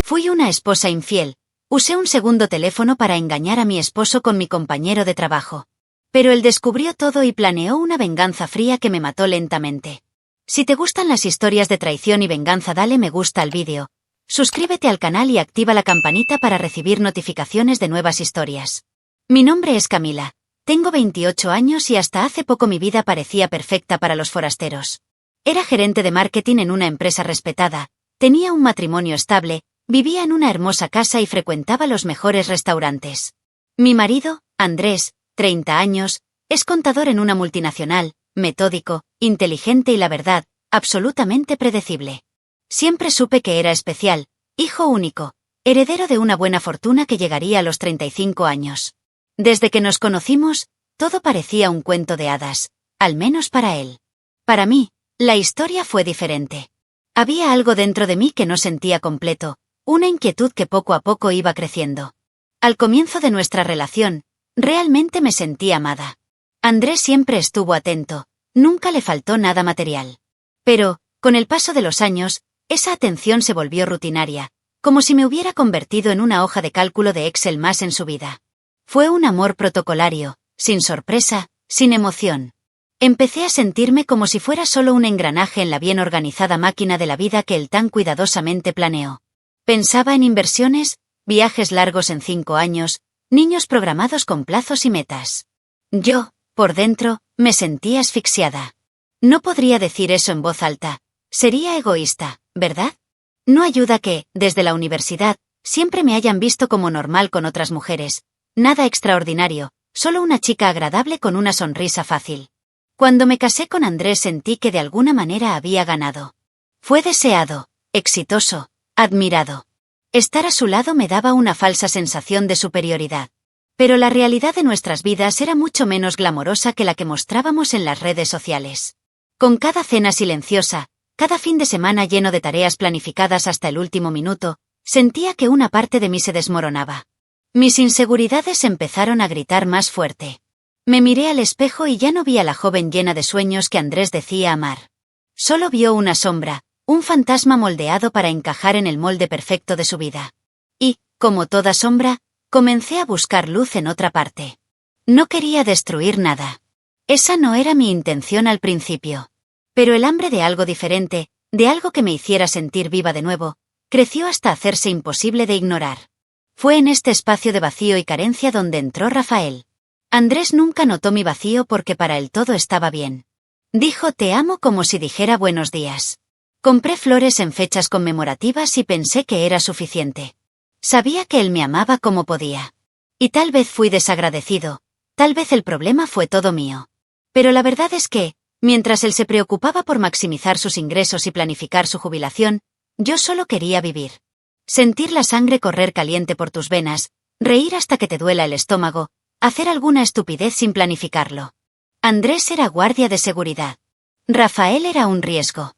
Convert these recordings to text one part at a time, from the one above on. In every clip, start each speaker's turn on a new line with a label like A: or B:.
A: Fui una esposa infiel. Usé un segundo teléfono para engañar a mi esposo con mi compañero de trabajo. Pero él descubrió todo y planeó una venganza fría que me mató lentamente. Si te gustan las historias de traición y venganza, dale me gusta al vídeo. Suscríbete al canal y activa la campanita para recibir notificaciones de nuevas historias. Mi nombre es Camila. Tengo 28 años y hasta hace poco mi vida parecía perfecta para los forasteros. Era gerente de marketing en una empresa respetada, tenía un matrimonio estable, vivía en una hermosa casa y frecuentaba los mejores restaurantes. Mi marido, Andrés, 30 años, es contador en una multinacional, metódico, inteligente y la verdad, absolutamente predecible. Siempre supe que era especial, hijo único, heredero de una buena fortuna que llegaría a los 35 años. Desde que nos conocimos, todo parecía un cuento de hadas, al menos para él. Para mí, la historia fue diferente. Había algo dentro de mí que no sentía completo, una inquietud que poco a poco iba creciendo. Al comienzo de nuestra relación, realmente me sentí amada. Andrés siempre estuvo atento, nunca le faltó nada material. Pero, con el paso de los años, esa atención se volvió rutinaria, como si me hubiera convertido en una hoja de cálculo de Excel más en su vida. Fue un amor protocolario, sin sorpresa, sin emoción. Empecé a sentirme como si fuera solo un engranaje en la bien organizada máquina de la vida que él tan cuidadosamente planeó. Pensaba en inversiones, viajes largos en 5 años, niños programados con plazos y metas. Yo, por dentro, me sentía asfixiada. No podría decir eso en voz alta. Sería egoísta, ¿verdad? No ayuda que, desde la universidad, siempre me hayan visto como normal con otras mujeres. Nada extraordinario, solo una chica agradable con una sonrisa fácil. Cuando me casé con Andrés sentí que de alguna manera había ganado. Fue deseado, exitoso, admirado. Estar a su lado me daba una falsa sensación de superioridad. Pero la realidad de nuestras vidas era mucho menos glamorosa que la que mostrábamos en las redes sociales. Con cada cena silenciosa, cada fin de semana lleno de tareas planificadas hasta el último minuto, sentía que una parte de mí se desmoronaba. Mis inseguridades empezaron a gritar más fuerte. Me miré al espejo y ya no vi a la joven llena de sueños que Andrés decía amar. Solo vio una sombra, un fantasma moldeado para encajar en el molde perfecto de su vida. Y, como toda sombra, comencé a buscar luz en otra parte. No quería destruir nada. Esa no era mi intención al principio. Pero el hambre de algo diferente, de algo que me hiciera sentir viva de nuevo, creció hasta hacerse imposible de ignorar. Fue en este espacio de vacío y carencia donde entró Rafael. Andrés nunca notó mi vacío porque para él todo estaba bien. Dijo te amo como si dijera buenos días. Compré flores en fechas conmemorativas y pensé que era suficiente. Sabía que él me amaba como podía. Y tal vez fui desagradecido, tal vez el problema fue todo mío. Pero la verdad es que, mientras él se preocupaba por maximizar sus ingresos y planificar su jubilación, yo solo quería vivir. Sentir la sangre correr caliente por tus venas, reír hasta que te duela el estómago, hacer alguna estupidez sin planificarlo. Andrés era guardia de seguridad. Rafael era un riesgo.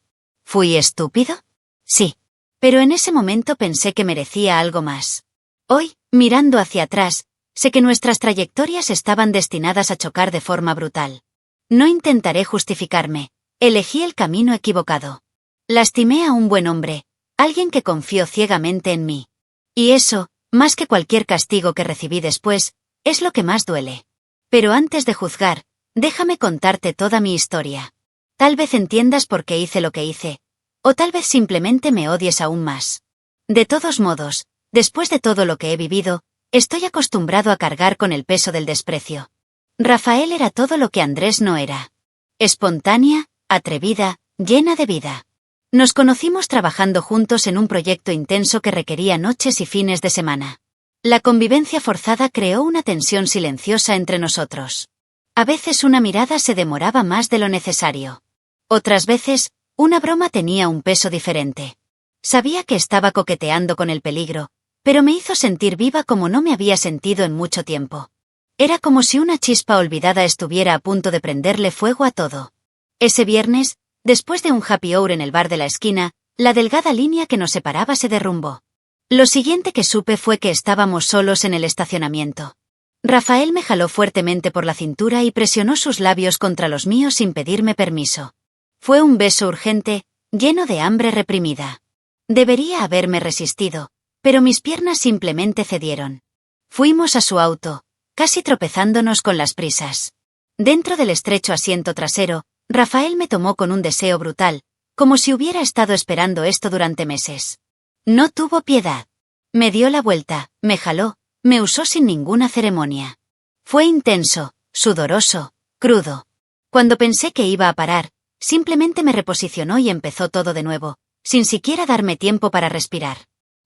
A: ¿Fui estúpido? Sí. Pero en ese momento pensé que merecía algo más. Hoy, mirando hacia atrás, sé que nuestras trayectorias estaban destinadas a chocar de forma brutal. No intentaré justificarme. Elegí el camino equivocado. Lastimé a un buen hombre, alguien que confió ciegamente en mí. Y eso, más que cualquier castigo que recibí después, es lo que más duele. Pero antes de juzgar, déjame contarte toda mi historia. Tal vez entiendas por qué hice lo que hice, o tal vez simplemente me odies aún más. De todos modos, después de todo lo que he vivido, estoy acostumbrado a cargar con el peso del desprecio. Rafael era todo lo que Andrés no era. Espontánea, atrevida, llena de vida. Nos conocimos trabajando juntos en un proyecto intenso que requería noches y fines de semana. La convivencia forzada creó una tensión silenciosa entre nosotros. A veces una mirada se demoraba más de lo necesario. Otras veces, una broma tenía un peso diferente. Sabía que estaba coqueteando con el peligro, pero me hizo sentir viva como no me había sentido en mucho tiempo. Era como si una chispa olvidada estuviera a punto de prenderle fuego a todo. Ese viernes, después de un happy hour en el bar de la esquina, la delgada línea que nos separaba se derrumbó. Lo siguiente que supe fue que estábamos solos en el estacionamiento. Rafael me jaló fuertemente por la cintura y presionó sus labios contra los míos sin pedirme permiso. Fue un beso urgente, lleno de hambre reprimida. Debería haberme resistido, pero mis piernas simplemente cedieron. Fuimos a su auto, casi tropezándonos con las prisas. Dentro del estrecho asiento trasero, Rafael me tomó con un deseo brutal, como si hubiera estado esperando esto durante meses. No tuvo piedad. Me dio la vuelta, me jaló, me usó sin ninguna ceremonia. Fue intenso, sudoroso, crudo. Cuando pensé que iba a parar, simplemente me reposicionó y empezó todo de nuevo, sin siquiera darme tiempo para respirar.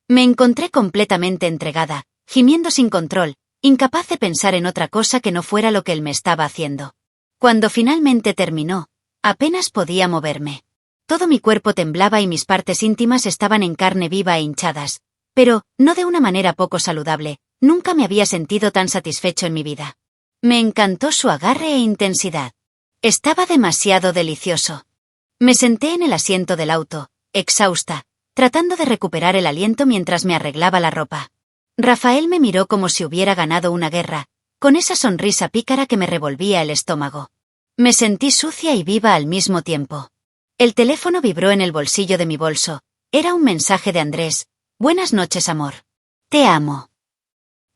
A: Me encontré completamente entregada, gimiendo sin control, incapaz de pensar en otra cosa que no fuera lo que él me estaba haciendo. Cuando finalmente terminó, apenas podía moverme. Todo mi cuerpo temblaba y mis partes íntimas estaban en carne viva e hinchadas, pero, no de una manera poco saludable, nunca me había sentido tan satisfecho en mi vida. Me encantó su agarre e intensidad. Estaba demasiado delicioso. Me senté en el asiento del auto, exhausta, tratando de recuperar el aliento mientras me arreglaba la ropa. Rafael me miró como si hubiera ganado una guerra, con esa sonrisa pícara que me revolvía el estómago. Me sentí sucia y viva al mismo tiempo. El teléfono vibró en el bolsillo de mi bolso. Era un mensaje de Andrés. Buenas noches, amor. Te amo.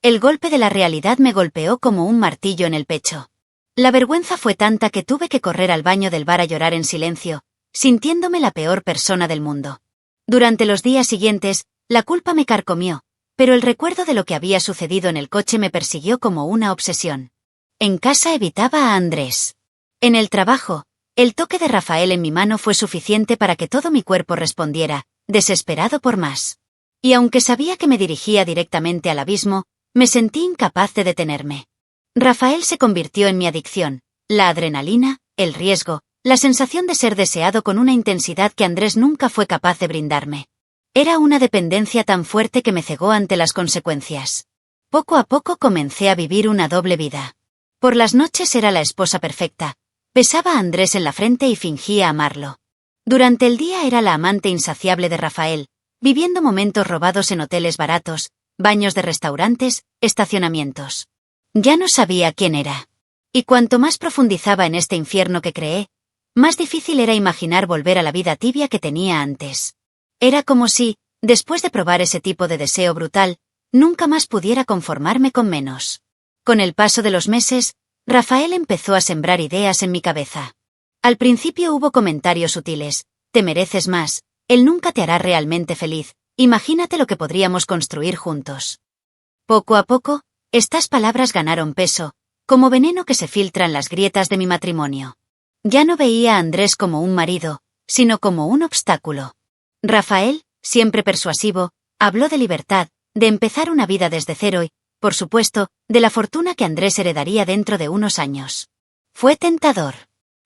A: El golpe de la realidad me golpeó como un martillo en el pecho. La vergüenza fue tanta que tuve que correr al baño del bar a llorar en silencio, sintiéndome la peor persona del mundo. Durante los días siguientes, la culpa me carcomió, pero el recuerdo de lo que había sucedido en el coche me persiguió como una obsesión. En casa evitaba a Andrés. En el trabajo, el toque de Rafael en mi mano fue suficiente para que todo mi cuerpo respondiera, desesperado por más. Y aunque sabía que me dirigía directamente al abismo, me sentí incapaz de detenerme. Rafael se convirtió en mi adicción, la adrenalina, el riesgo, la sensación de ser deseado con una intensidad que Andrés nunca fue capaz de brindarme. Era una dependencia tan fuerte que me cegó ante las consecuencias. Poco a poco comencé a vivir una doble vida. Por las noches era la esposa perfecta, besaba a Andrés en la frente y fingía amarlo. Durante el día era la amante insaciable de Rafael, viviendo momentos robados en hoteles baratos, baños de restaurantes, estacionamientos. Ya no sabía quién era. Y cuanto más profundizaba en este infierno que creé, más difícil era imaginar volver a la vida tibia que tenía antes. Era como si, después de probar ese tipo de deseo brutal, nunca más pudiera conformarme con menos. Con el paso de los meses, Rafael empezó a sembrar ideas en mi cabeza. Al principio hubo comentarios sutiles: te mereces más, él nunca te hará realmente feliz, imagínate lo que podríamos construir juntos. Poco a poco, estas palabras ganaron peso, como veneno que se filtra en las grietas de mi matrimonio. Ya no veía a Andrés como un marido, sino como un obstáculo. Rafael, siempre persuasivo, habló de libertad, de empezar una vida desde cero y, por supuesto, de la fortuna que Andrés heredaría dentro de unos años. Fue tentador.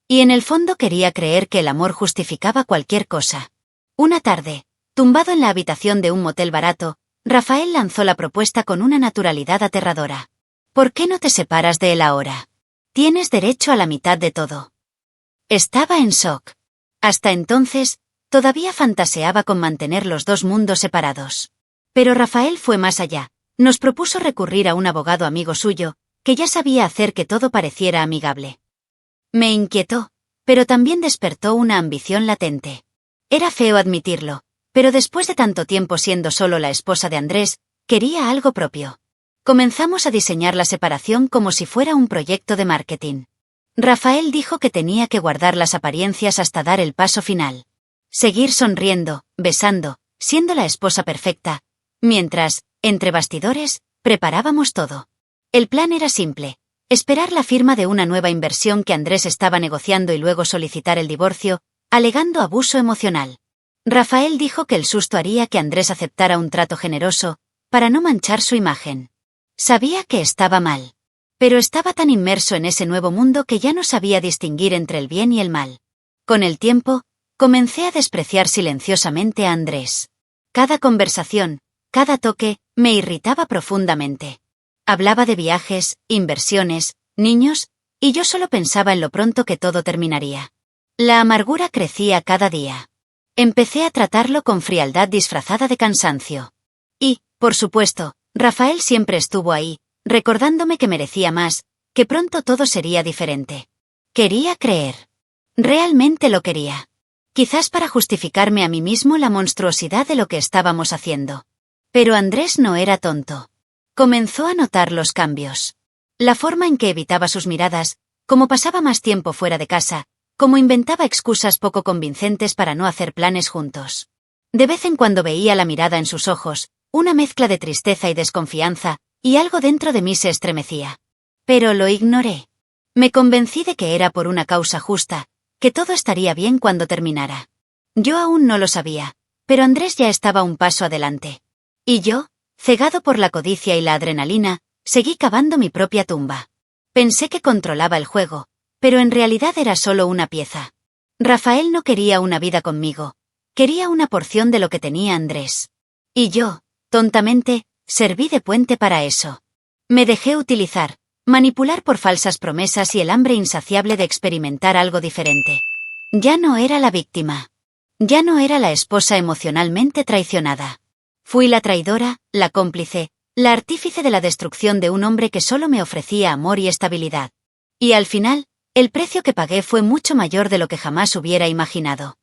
A: Y en el fondo quería creer que el amor justificaba cualquier cosa. Una tarde, tumbado en la habitación de un motel barato, Rafael lanzó la propuesta con una naturalidad aterradora. ¿Por qué no te separas de él ahora? Tienes derecho a la mitad de todo. Estaba en shock. Hasta entonces, todavía fantaseaba con mantener los dos mundos separados. Pero Rafael fue más allá. Nos propuso recurrir a un abogado amigo suyo, que ya sabía hacer que todo pareciera amigable. Me inquietó, pero también despertó una ambición latente. Era feo admitirlo, pero después de tanto tiempo siendo solo la esposa de Andrés, quería algo propio. Comenzamos a diseñar la separación como si fuera un proyecto de marketing. Rafael dijo que tenía que guardar las apariencias hasta dar el paso final. Seguir sonriendo, besando, siendo la esposa perfecta, mientras, entre bastidores, preparábamos todo. El plan era simple: esperar la firma de una nueva inversión que Andrés estaba negociando y luego solicitar el divorcio, alegando abuso emocional. Rafael dijo que el susto haría que Andrés aceptara un trato generoso, para no manchar su imagen. Sabía que estaba mal. Pero estaba tan inmerso en ese nuevo mundo que ya no sabía distinguir entre el bien y el mal. Con el tiempo, comencé a despreciar silenciosamente a Andrés. Cada conversación, cada toque, me irritaba profundamente. Hablaba de viajes, inversiones, niños, y yo solo pensaba en lo pronto que todo terminaría. La amargura crecía cada día. Empecé a tratarlo con frialdad disfrazada de cansancio. Y, por supuesto, Rafael siempre estuvo ahí, recordándome que merecía más, que pronto todo sería diferente. Quería creer. Realmente lo quería. Quizás para justificarme a mí mismo la monstruosidad de lo que estábamos haciendo. Pero Andrés no era tonto. Comenzó a notar los cambios. La forma en que evitaba sus miradas, cómo pasaba más tiempo fuera de casa, cómo inventaba excusas poco convincentes para no hacer planes juntos. De vez en cuando veía la mirada en sus ojos, una mezcla de tristeza y desconfianza, y algo dentro de mí se estremecía. Pero lo ignoré. Me convencí de que era por una causa justa, que todo estaría bien cuando terminara. Yo aún no lo sabía, pero Andrés ya estaba un paso adelante. Y yo, cegado por la codicia y la adrenalina, seguí cavando mi propia tumba. Pensé que controlaba el juego, pero en realidad era solo una pieza. Rafael no quería una vida conmigo, quería una porción de lo que tenía Andrés. Y yo, tontamente, serví de puente para eso. Me dejé utilizar, manipular por falsas promesas y el hambre insaciable de experimentar algo diferente. Ya no era la víctima. Ya no era la esposa emocionalmente traicionada. Fui la traidora, la cómplice, la artífice de la destrucción de un hombre que solo me ofrecía amor y estabilidad. Y al final, el precio que pagué fue mucho mayor de lo que jamás hubiera imaginado.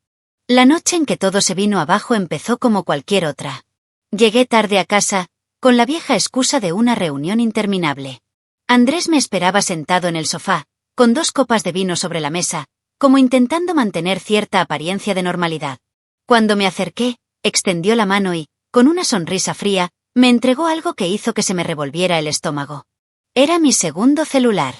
A: La noche en que todo se vino abajo empezó como cualquier otra. Llegué tarde a casa, con la vieja excusa de una reunión interminable. Andrés me esperaba sentado en el sofá, con 2 copas de vino sobre la mesa, como intentando mantener cierta apariencia de normalidad. Cuando me acerqué, extendió la mano y, con una sonrisa fría, me entregó algo que hizo que se me revolviera el estómago. Era mi segundo celular.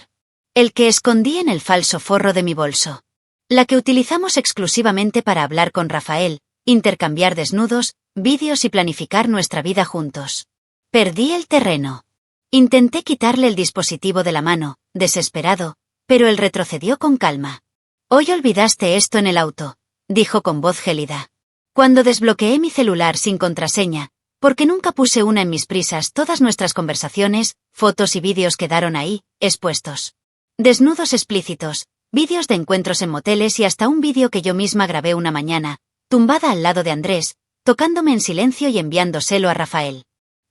A: El que escondí en el falso forro de mi bolso. La que utilizamos exclusivamente para hablar con Rafael, intercambiar desnudos, vídeos y planificar nuestra vida juntos. Perdí el terreno. Intenté quitarle el dispositivo de la mano, desesperado, pero él retrocedió con calma. «Hoy olvidaste esto en el auto», dijo con voz gélida. Cuando desbloqueé mi celular sin contraseña, porque nunca puse una en mis prisas, todas nuestras conversaciones, fotos y vídeos quedaron ahí, expuestos. Desnudos explícitos, vídeos de encuentros en moteles y hasta un vídeo que yo misma grabé una mañana, tumbada al lado de Andrés, tocándome en silencio y enviándoselo a Rafael.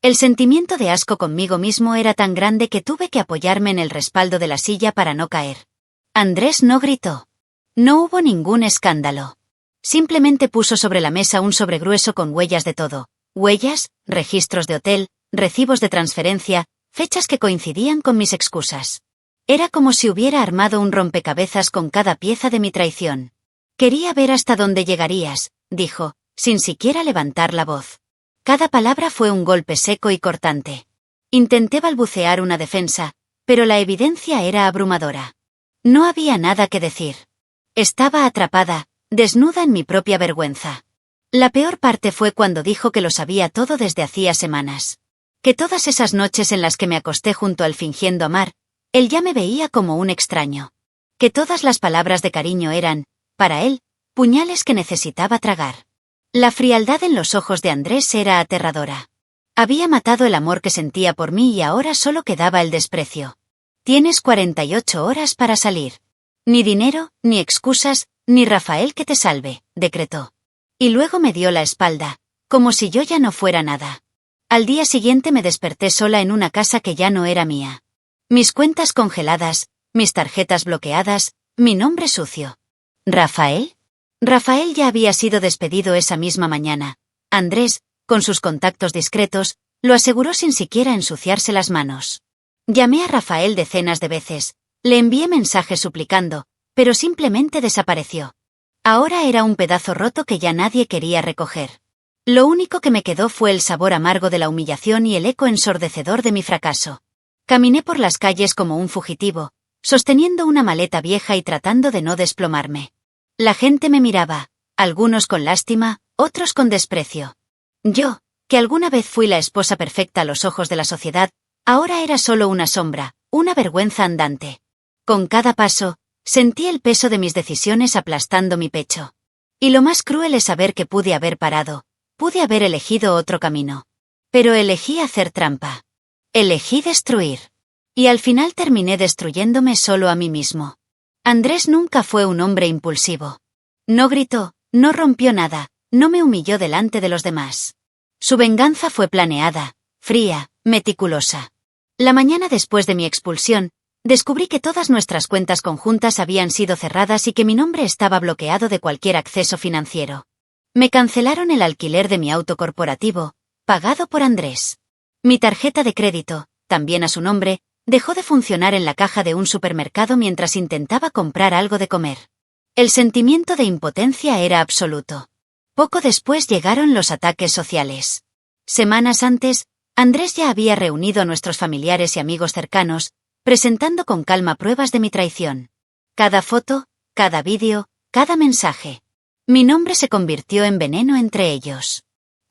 A: El sentimiento de asco conmigo mismo era tan grande que tuve que apoyarme en el respaldo de la silla para no caer. Andrés no gritó. No hubo ningún escándalo. Simplemente puso sobre la mesa un sobre grueso con huellas de todo. Huellas, registros de hotel, recibos de transferencia, fechas que coincidían con mis excusas. Era como si hubiera armado un rompecabezas con cada pieza de mi traición. «Quería ver hasta dónde llegarías», dijo, sin siquiera levantar la voz. Cada palabra fue un golpe seco y cortante. Intenté balbucear una defensa, pero la evidencia era abrumadora. No había nada que decir. Estaba atrapada, desnuda en mi propia vergüenza. La peor parte fue cuando dijo que lo sabía todo desde hacía semanas. Que todas esas noches en las que me acosté junto a él fingiendo amar, él ya me veía como un extraño. Que todas las palabras de cariño eran, para él, puñales que necesitaba tragar. La frialdad en los ojos de Andrés era aterradora. Había matado el amor que sentía por mí y ahora solo quedaba el desprecio. «Tienes 48 horas para salir. Ni dinero, ni excusas, ni Rafael que te salve», decretó. Y luego me dio la espalda, como si yo ya no fuera nada. Al día siguiente me desperté sola en una casa que ya no era mía. Mis cuentas congeladas, mis tarjetas bloqueadas, mi nombre sucio. ¿Rafael? Rafael ya había sido despedido esa misma mañana. Andrés, con sus contactos discretos, lo aseguró sin siquiera ensuciarse las manos. Llamé a Rafael decenas de veces, le envié mensajes suplicando, pero simplemente desapareció. Ahora era un pedazo roto que ya nadie quería recoger. Lo único que me quedó fue el sabor amargo de la humillación y el eco ensordecedor de mi fracaso. Caminé por las calles como un fugitivo, sosteniendo una maleta vieja y tratando de no desplomarme. La gente me miraba, algunos con lástima, otros con desprecio. Yo, que alguna vez fui la esposa perfecta a los ojos de la sociedad, ahora era solo una sombra, una vergüenza andante. Con cada paso, sentí el peso de mis decisiones aplastando mi pecho. Y lo más cruel es saber que pude haber parado, pude haber elegido otro camino. Pero elegí hacer trampa. Elegí destruir. Y al final terminé destruyéndome solo a mí mismo. Andrés nunca fue un hombre impulsivo. No gritó, no rompió nada, no me humilló delante de los demás. Su venganza fue planeada, fría, meticulosa. La mañana después de mi expulsión, descubrí que todas nuestras cuentas conjuntas habían sido cerradas y que mi nombre estaba bloqueado de cualquier acceso financiero. Me cancelaron el alquiler de mi auto corporativo, pagado por Andrés. Mi tarjeta de crédito, también a su nombre, dejó de funcionar en la caja de un supermercado mientras intentaba comprar algo de comer. El sentimiento de impotencia era absoluto. Poco después llegaron los ataques sociales. Semanas antes, Andrés ya había reunido a nuestros familiares y amigos cercanos, presentando con calma pruebas de mi traición. Cada foto, cada vídeo, cada mensaje. Mi nombre se convirtió en veneno entre ellos.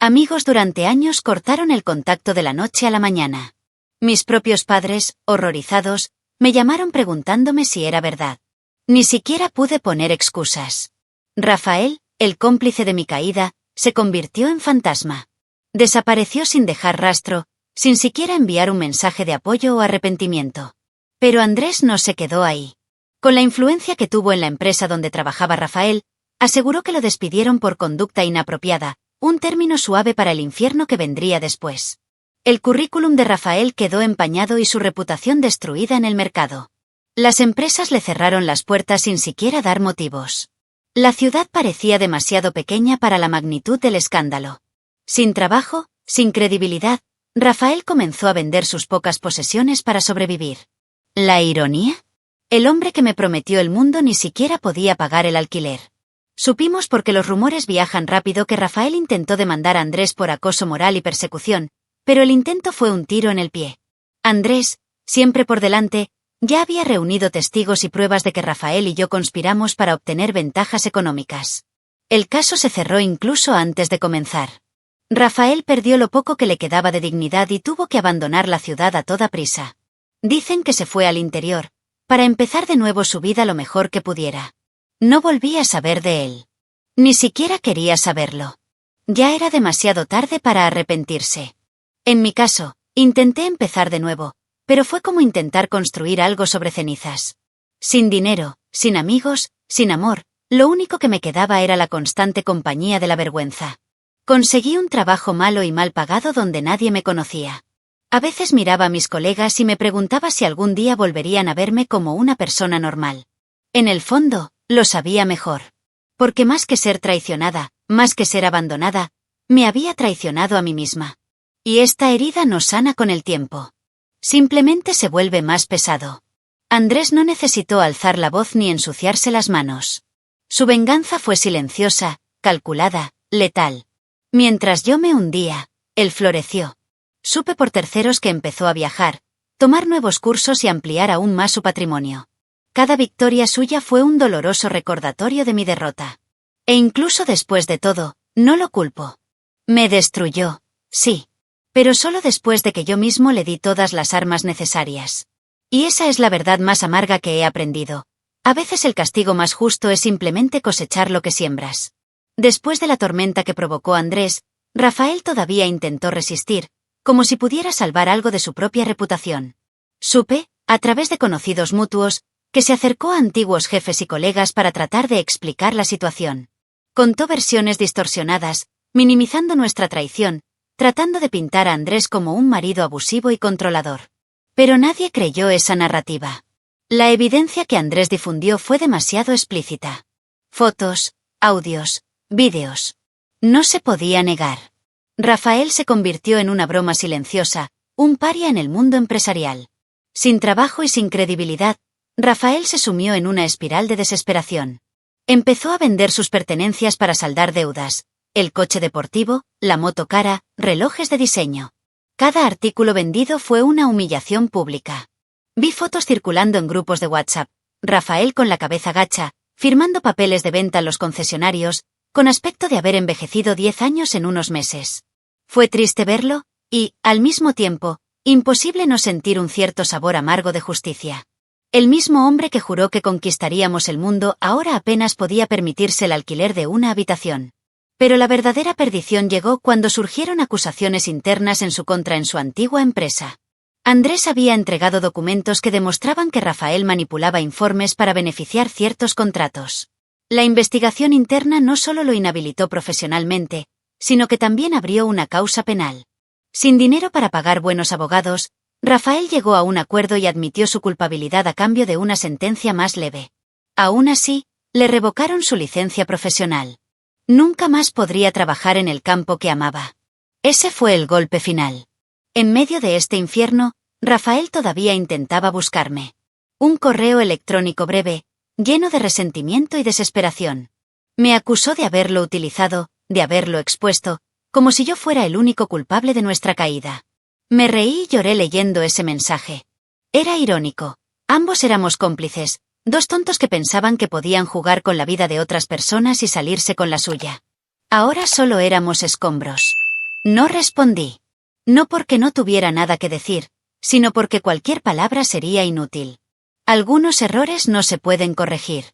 A: Amigos durante años cortaron el contacto de la noche a la mañana. Mis propios padres, horrorizados, me llamaron preguntándome si era verdad. Ni siquiera pude poner excusas. Rafael, el cómplice de mi caída, se convirtió en fantasma. Desapareció sin dejar rastro, sin siquiera enviar un mensaje de apoyo o arrepentimiento. Pero Andrés no se quedó ahí. Con la influencia que tuvo en la empresa donde trabajaba Rafael, aseguró que lo despidieron por conducta inapropiada, un término suave para el infierno que vendría después. El currículum de Rafael quedó empañado y su reputación destruida en el mercado. Las empresas le cerraron las puertas sin siquiera dar motivos. La ciudad parecía demasiado pequeña para la magnitud del escándalo. Sin trabajo, sin credibilidad, Rafael comenzó a vender sus pocas posesiones para sobrevivir. ¿La ironía? El hombre que me prometió el mundo ni siquiera podía pagar el alquiler. Supimos porque los rumores viajan rápido que Rafael intentó demandar a Andrés por acoso moral y persecución, pero el intento fue un tiro en el pie. Andrés, siempre por delante, ya había reunido testigos y pruebas de que Rafael y yo conspiramos para obtener ventajas económicas. El caso se cerró incluso antes de comenzar. Rafael perdió lo poco que le quedaba de dignidad y tuvo que abandonar la ciudad a toda prisa. Dicen que se fue al interior, para empezar de nuevo su vida lo mejor que pudiera. No volví a saber de él. Ni siquiera quería saberlo. Ya era demasiado tarde para arrepentirse. En mi caso, intenté empezar de nuevo, pero fue como intentar construir algo sobre cenizas. Sin dinero, sin amigos, sin amor, lo único que me quedaba era la constante compañía de la vergüenza. Conseguí un trabajo malo y mal pagado donde nadie me conocía. A veces miraba a mis colegas y me preguntaba si algún día volverían a verme como una persona normal. En el fondo, lo sabía mejor. Porque más que ser traicionada, más que ser abandonada, me había traicionado a mí misma. Y esta herida no sana con el tiempo. Simplemente se vuelve más pesado. Andrés no necesitó alzar la voz ni ensuciarse las manos. Su venganza fue silenciosa, calculada, letal. Mientras yo me hundía, él floreció. Supe por terceros que empezó a viajar, tomar nuevos cursos y ampliar aún más su patrimonio. Cada victoria suya fue un doloroso recordatorio de mi derrota. E incluso después de todo, no lo culpo. Me destruyó, sí. Pero solo después de que yo mismo le di todas las armas necesarias. Y esa es la verdad más amarga que he aprendido. A veces el castigo más justo es simplemente cosechar lo que siembras. Después de la tormenta que provocó Andrés, Rafael todavía intentó resistir, como si pudiera salvar algo de su propia reputación. Supe, a través de conocidos mutuos, que se acercó a antiguos jefes y colegas para tratar de explicar la situación. Contó versiones distorsionadas, minimizando nuestra traición, tratando de pintar a Andrés como un marido abusivo y controlador. Pero nadie creyó esa narrativa. La evidencia que Andrés difundió fue demasiado explícita. Fotos, audios, vídeos. No se podía negar. Rafael se convirtió en una broma silenciosa, un paria en el mundo empresarial. Sin trabajo y sin credibilidad, Rafael se sumió en una espiral de desesperación. Empezó a vender sus pertenencias para saldar deudas, el coche deportivo, la moto cara, relojes de diseño. Cada artículo vendido fue una humillación pública. Vi fotos circulando en grupos de WhatsApp, Rafael con la cabeza gacha, firmando papeles de venta en los concesionarios, con aspecto de haber envejecido 10 años en unos meses. Fue triste verlo, y, al mismo tiempo, imposible no sentir un cierto sabor amargo de justicia. El mismo hombre que juró que conquistaríamos el mundo ahora apenas podía permitirse el alquiler de una habitación. Pero la verdadera perdición llegó cuando surgieron acusaciones internas en su contra en su antigua empresa. Andrés había entregado documentos que demostraban que Rafael manipulaba informes para beneficiar ciertos contratos. La investigación interna no solo lo inhabilitó profesionalmente, sino que también abrió una causa penal. Sin dinero para pagar buenos abogados, Rafael llegó a un acuerdo y admitió su culpabilidad a cambio de una sentencia más leve. Aún así, le revocaron su licencia profesional. Nunca más podría trabajar en el campo que amaba. Ese fue el golpe final. En medio de este infierno, Rafael todavía intentaba buscarme. Un correo electrónico breve, lleno de resentimiento y desesperación. Me acusó de haberlo utilizado, de haberlo expuesto, como si yo fuera el único culpable de nuestra caída. Me reí y lloré leyendo ese mensaje. Era irónico. Ambos éramos cómplices, dos tontos que pensaban que podían jugar con la vida de otras personas y salirse con la suya. Ahora solo éramos escombros. No respondí. No porque no tuviera nada que decir, sino porque cualquier palabra sería inútil. Algunos errores no se pueden corregir.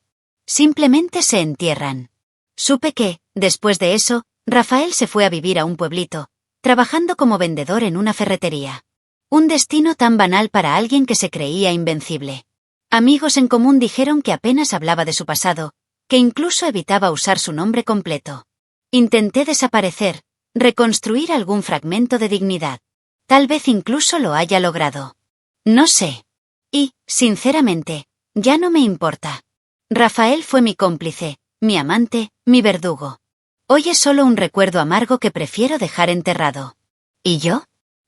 A: Simplemente se entierran. Supe que, después de eso, Rafael se fue a vivir a un pueblito, trabajando como vendedor en una ferretería. Un destino tan banal para alguien que se creía invencible. Amigos en común dijeron que apenas hablaba de su pasado, que incluso evitaba usar su nombre completo. Intenté desaparecer, reconstruir algún fragmento de dignidad. Tal vez incluso lo haya logrado. No sé. Y, sinceramente, ya no me importa. Rafael fue mi cómplice, mi amante, mi verdugo. Hoy es solo un recuerdo amargo que prefiero dejar enterrado. ¿Y yo?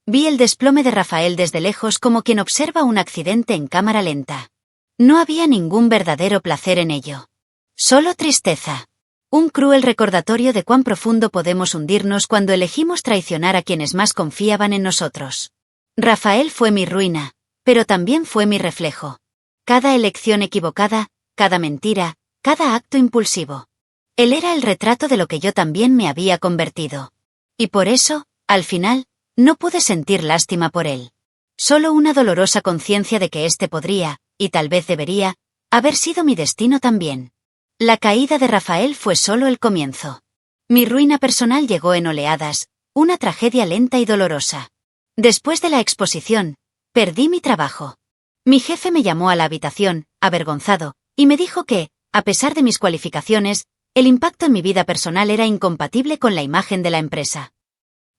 A: Vi el desplome de Rafael desde lejos como quien observa un accidente en cámara lenta. No había ningún verdadero placer en ello. Solo tristeza. Un cruel recordatorio de cuán profundo podemos hundirnos cuando elegimos traicionar a quienes más confiaban en nosotros. Rafael fue mi ruina, pero también fue mi reflejo. Cada elección equivocada, cada mentira, cada acto impulsivo. Él era el retrato de lo que yo también me había convertido. Y por eso, al final, no pude sentir lástima por él. Solo una dolorosa conciencia de que éste podría, y tal vez debería, haber sido mi destino también. La caída de Rafael fue solo el comienzo. Mi ruina personal llegó en oleadas, una tragedia lenta y dolorosa. Después de la exposición, perdí mi trabajo. Mi jefe me llamó a la habitación, avergonzado, y me dijo que, a pesar de mis cualificaciones, el impacto en mi vida personal era incompatible con la imagen de la empresa.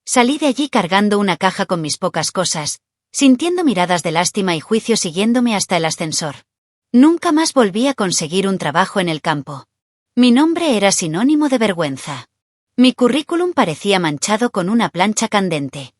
A: Salí de allí cargando una caja con mis pocas cosas, sintiendo miradas de lástima y juicio siguiéndome hasta el ascensor. Nunca más volví a conseguir un trabajo en el campo. Mi nombre era sinónimo de vergüenza. Mi currículum parecía manchado con una plancha candente.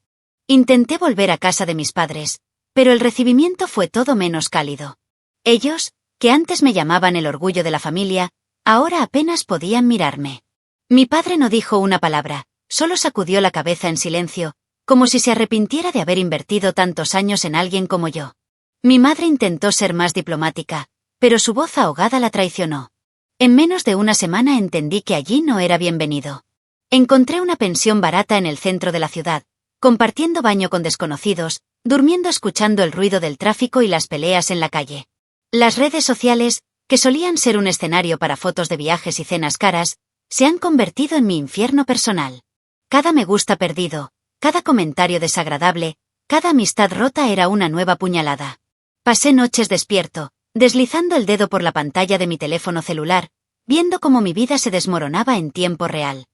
A: Intenté volver a casa de mis padres, pero el recibimiento fue todo menos cálido. Ellos, que antes me llamaban el orgullo de la familia, ahora apenas podían mirarme. Mi padre no dijo una palabra, solo sacudió la cabeza en silencio, como si se arrepintiera de haber invertido tantos años en alguien como yo. Mi madre intentó ser más diplomática, pero su voz ahogada la traicionó. En menos de una semana entendí que allí no era bienvenido. Encontré una pensión barata en el centro de la ciudad, compartiendo baño con desconocidos, durmiendo escuchando el ruido del tráfico y las peleas en la calle. Las redes sociales, que solían ser un escenario para fotos de viajes y cenas caras, se han convertido en mi infierno personal. Cada me gusta perdido, cada comentario desagradable, cada amistad rota era una nueva puñalada. Pasé noches despierto, deslizando el dedo por la pantalla de mi teléfono celular, viendo cómo mi vida se desmoronaba en tiempo real.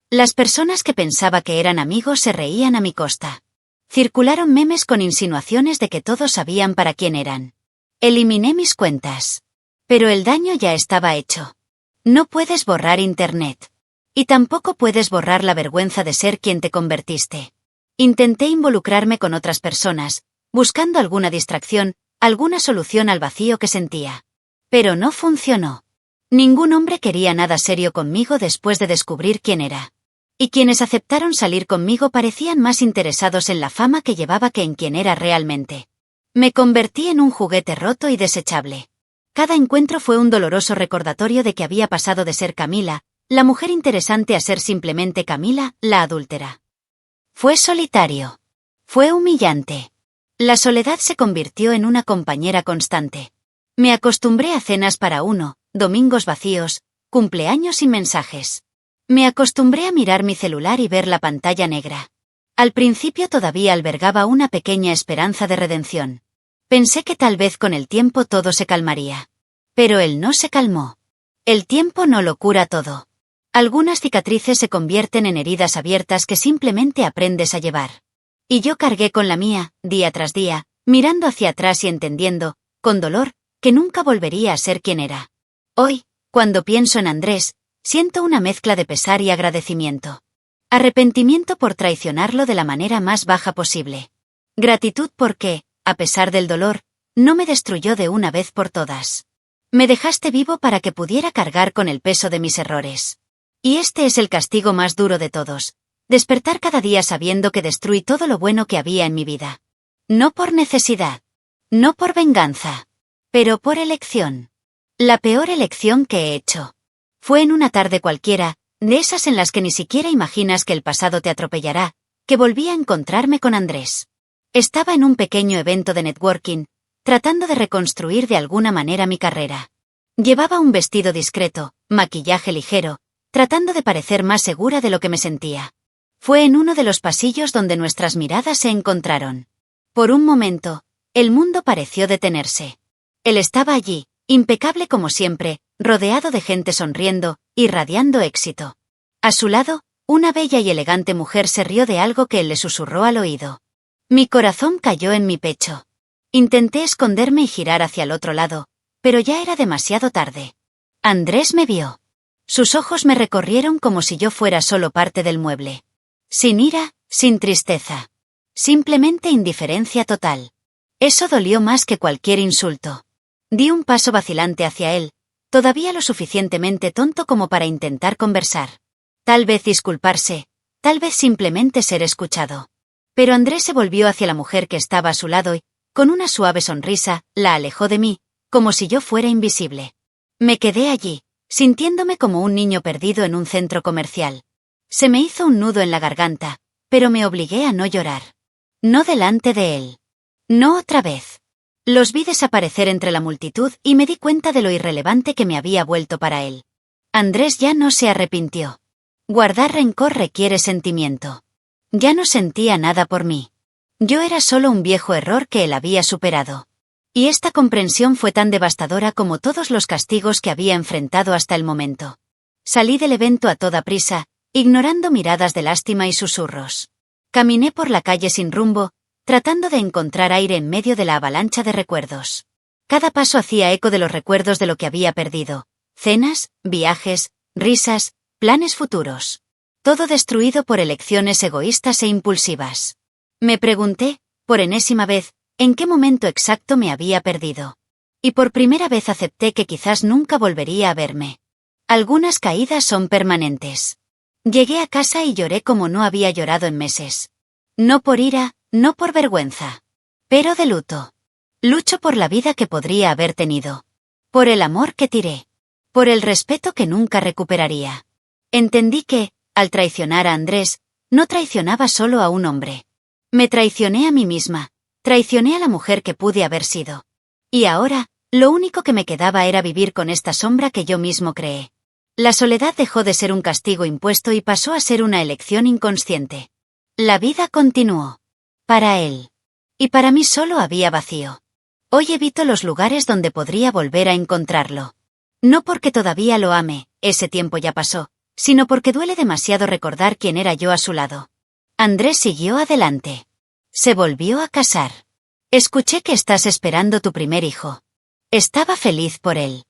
A: Las personas que pensaba que eran amigos se reían a mi costa. Circularon memes con insinuaciones de que todos sabían para quién eran. Eliminé mis cuentas. Pero el daño ya estaba hecho. No puedes borrar Internet. Y tampoco puedes borrar la vergüenza de ser quien te convertiste. Intenté involucrarme con otras personas, buscando alguna distracción, alguna solución al vacío que sentía. Pero no funcionó. Ningún hombre quería nada serio conmigo después de descubrir quién era. Y quienes aceptaron salir conmigo parecían más interesados en la fama que llevaba que en quién era realmente. Me convertí en un juguete roto y desechable. Cada encuentro fue un doloroso recordatorio de que había pasado de ser Camila, la mujer interesante, a ser simplemente Camila, la adúltera. Fue solitario. Fue humillante. La soledad se convirtió en una compañera constante. Me acostumbré a cenas para uno, domingos vacíos, cumpleaños sin mensajes. Me acostumbré a mirar mi celular y ver la pantalla negra. Al principio todavía albergaba una pequeña esperanza de redención. Pensé que tal vez con el tiempo todo se calmaría. Pero él no se calmó. El tiempo no lo cura todo. Algunas cicatrices se convierten en heridas abiertas que simplemente aprendes a llevar. Y yo cargué con la mía, día tras día, mirando hacia atrás y entendiendo, con dolor, que nunca volvería a ser quien era. Hoy, cuando pienso en Andrés, siento una mezcla de pesar y agradecimiento. Arrepentimiento por traicionarlo de la manera más baja posible. Gratitud porque, a pesar del dolor, no me destruyó de una vez por todas. Me dejaste vivo para que pudiera cargar con el peso de mis errores. Y este es el castigo más duro de todos. Despertar cada día sabiendo que destruí todo lo bueno que había en mi vida. No por necesidad. No por venganza. Pero por elección. La peor elección que he hecho. Fue en una tarde cualquiera, de esas en las que ni siquiera imaginas que el pasado te atropellará, que volví a encontrarme con Andrés. Estaba en un pequeño evento de networking, tratando de reconstruir de alguna manera mi carrera. Llevaba un vestido discreto, maquillaje ligero, tratando de parecer más segura de lo que me sentía. Fue en uno de los pasillos donde nuestras miradas se encontraron. Por un momento, el mundo pareció detenerse. Él estaba allí, impecable como siempre, rodeado de gente sonriendo, irradiando éxito. A su lado, una bella y elegante mujer se rió de algo que él le susurró al oído. Mi corazón cayó en mi pecho. Intenté esconderme y girar hacia el otro lado, pero ya era demasiado tarde. Andrés me vio. Sus ojos me recorrieron como si yo fuera solo parte del mueble. Sin ira, sin tristeza. Simplemente indiferencia total. Eso dolió más que cualquier insulto. Di un paso vacilante hacia él, todavía lo suficientemente tonto como para intentar conversar. Tal vez disculparse, tal vez simplemente ser escuchado. Pero Andrés se volvió hacia la mujer que estaba a su lado y, con una suave sonrisa, la alejó de mí, como si yo fuera invisible. Me quedé allí, sintiéndome como un niño perdido en un centro comercial. Se me hizo un nudo en la garganta, pero me obligué a no llorar. No delante de él. No otra vez. Los vi desaparecer entre la multitud y me di cuenta de lo irrelevante que me había vuelto para él. Andrés ya no se arrepintió. Guardar rencor requiere sentimiento. Ya no sentía nada por mí. Yo era solo un viejo error que él había superado. Y esta comprensión fue tan devastadora como todos los castigos que había enfrentado hasta el momento. Salí del evento a toda prisa, ignorando miradas de lástima y susurros. Caminé por la calle sin rumbo, tratando de encontrar aire en medio de la avalancha de recuerdos. Cada paso hacía eco de los recuerdos de lo que había perdido. Cenas, viajes, risas, planes futuros. Todo destruido por elecciones egoístas e impulsivas. Me pregunté, por enésima vez, en qué momento exacto me había perdido. Y por primera vez acepté que quizás nunca volvería a verme. Algunas caídas son permanentes. Llegué a casa y lloré como no había llorado en meses. No por ira, no por vergüenza. Pero de luto. Lucho por la vida que podría haber tenido. Por el amor que tiré. Por el respeto que nunca recuperaría. Entendí que, al traicionar a Andrés, no traicionaba solo a un hombre. Me traicioné a mí misma, traicioné a la mujer que pude haber sido. Y ahora, lo único que me quedaba era vivir con esta sombra que yo mismo creé. La soledad dejó de ser un castigo impuesto y pasó a ser una elección inconsciente. La vida continuó. Para él. Y para mí solo había vacío. Hoy evito los lugares donde podría volver a encontrarlo. No porque todavía lo ame, ese tiempo ya pasó, sino porque duele demasiado recordar quién era yo a su lado. Andrés siguió adelante. Se volvió a casar. Escuché que estás esperando tu primer hijo. Estaba feliz por él.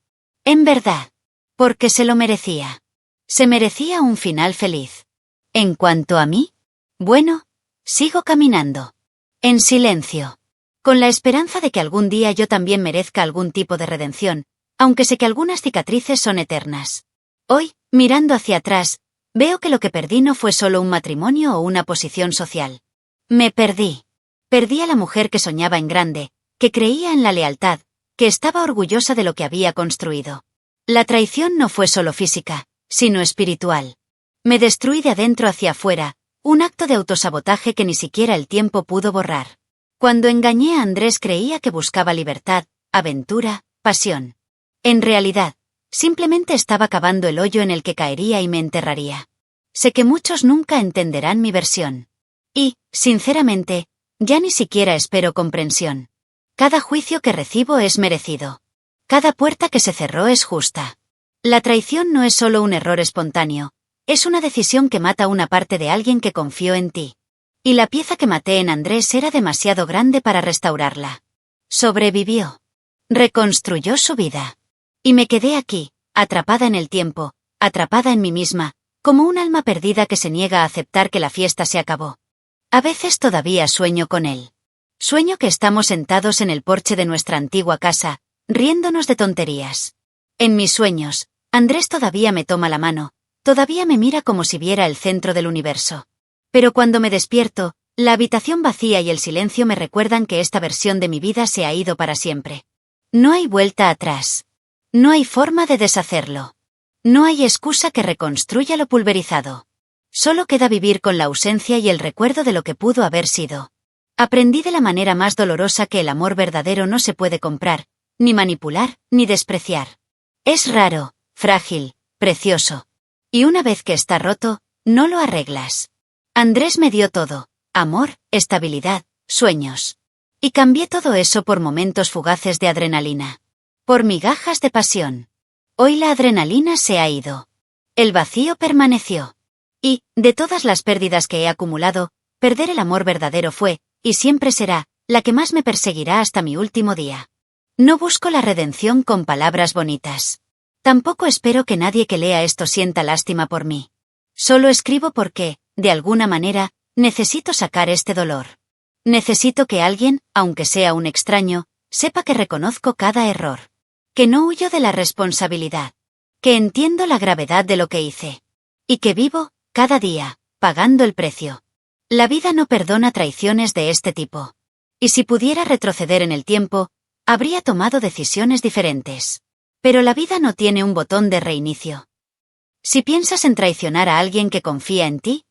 A: En verdad. Porque se lo merecía. Se merecía un final feliz. En cuanto a mí, bueno, sigo caminando. En silencio. Con la esperanza de que algún día yo también merezca algún tipo de redención, aunque sé que algunas cicatrices son eternas. Hoy, mirando hacia atrás, veo que lo que perdí no fue solo un matrimonio o una posición social. Me perdí. Perdí a la mujer que soñaba en grande, que creía en la lealtad, que estaba orgullosa de lo que había construido. La traición no fue solo física, sino espiritual. Me destruí de adentro hacia afuera, un acto de autosabotaje que ni siquiera el tiempo pudo borrar. Cuando engañé a Andrés creía que buscaba libertad, aventura, pasión. En realidad, simplemente estaba cavando el hoyo en el que caería y me enterraría. Sé que muchos nunca entenderán mi versión. Y, sinceramente, ya ni siquiera espero comprensión. Cada juicio que recibo es merecido. Cada puerta que se cerró es justa. La traición no es solo un error espontáneo, es una decisión que mata una parte de alguien que confió en ti. Y la pieza que maté en Andrés era demasiado grande para restaurarla. Sobrevivió. Reconstruyó su vida. Y me quedé aquí, atrapada en el tiempo, atrapada en mí misma, como un alma perdida que se niega a aceptar que la fiesta se acabó. A veces todavía sueño con él. Sueño que estamos sentados en el porche de nuestra antigua casa, riéndonos de tonterías. En mis sueños, Andrés todavía me toma la mano, todavía me mira como si viera el centro del universo. Pero cuando me despierto, la habitación vacía y el silencio me recuerdan que esta versión de mi vida se ha ido para siempre. No hay vuelta atrás. No hay forma de deshacerlo. No hay excusa que reconstruya lo pulverizado. Solo queda vivir con la ausencia y el recuerdo de lo que pudo haber sido. Aprendí de la manera más dolorosa que el amor verdadero no se puede comprar, ni manipular, ni despreciar. Es raro, frágil, precioso. Y una vez que está roto, no lo arreglas. Andrés me dio todo: amor, estabilidad, sueños. Y cambié todo eso por momentos fugaces de adrenalina. Por migajas de pasión. Hoy la adrenalina se ha ido. El vacío permaneció. Y, de todas las pérdidas que he acumulado, perder el amor verdadero fue, y siempre será, la que más me perseguirá hasta mi último día. No busco la redención con palabras bonitas. Tampoco espero que nadie que lea esto sienta lástima por mí. Solo escribo porque, de alguna manera, necesito sacar este dolor. Necesito que alguien, aunque sea un extraño, sepa que reconozco cada error. Que no huyo de la responsabilidad. Que entiendo la gravedad de lo que hice. Y que vivo, cada día, pagando el precio. La vida no perdona traiciones de este tipo. Y si pudiera retroceder en el tiempo, habría tomado decisiones diferentes. Pero la vida no tiene un botón de reinicio. Si piensas en traicionar a alguien que confía en ti,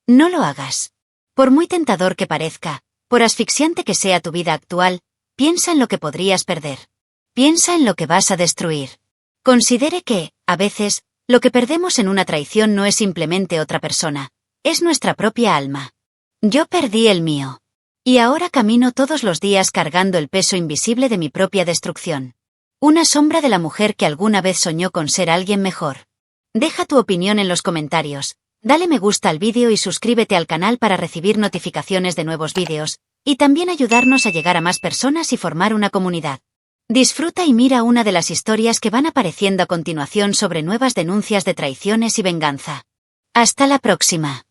A: no lo hagas. Por muy tentador que parezca, por asfixiante que sea tu vida actual, piensa en lo que podrías perder. Piensa en lo que vas a destruir. Considere que, a veces, lo que perdemos en una traición no es simplemente otra persona, es nuestra propia alma. Yo perdí el mío. Y ahora camino todos los días cargando el peso invisible de mi propia destrucción. Una sombra de la mujer que alguna vez soñó con ser alguien mejor. Deja tu opinión en los comentarios, dale me gusta al vídeo y suscríbete al canal para recibir notificaciones de nuevos vídeos, y también ayudarnos a llegar a más personas y formar una comunidad. Disfruta y mira una de las historias que van apareciendo a continuación sobre nuevas denuncias de traiciones y venganza. Hasta la próxima.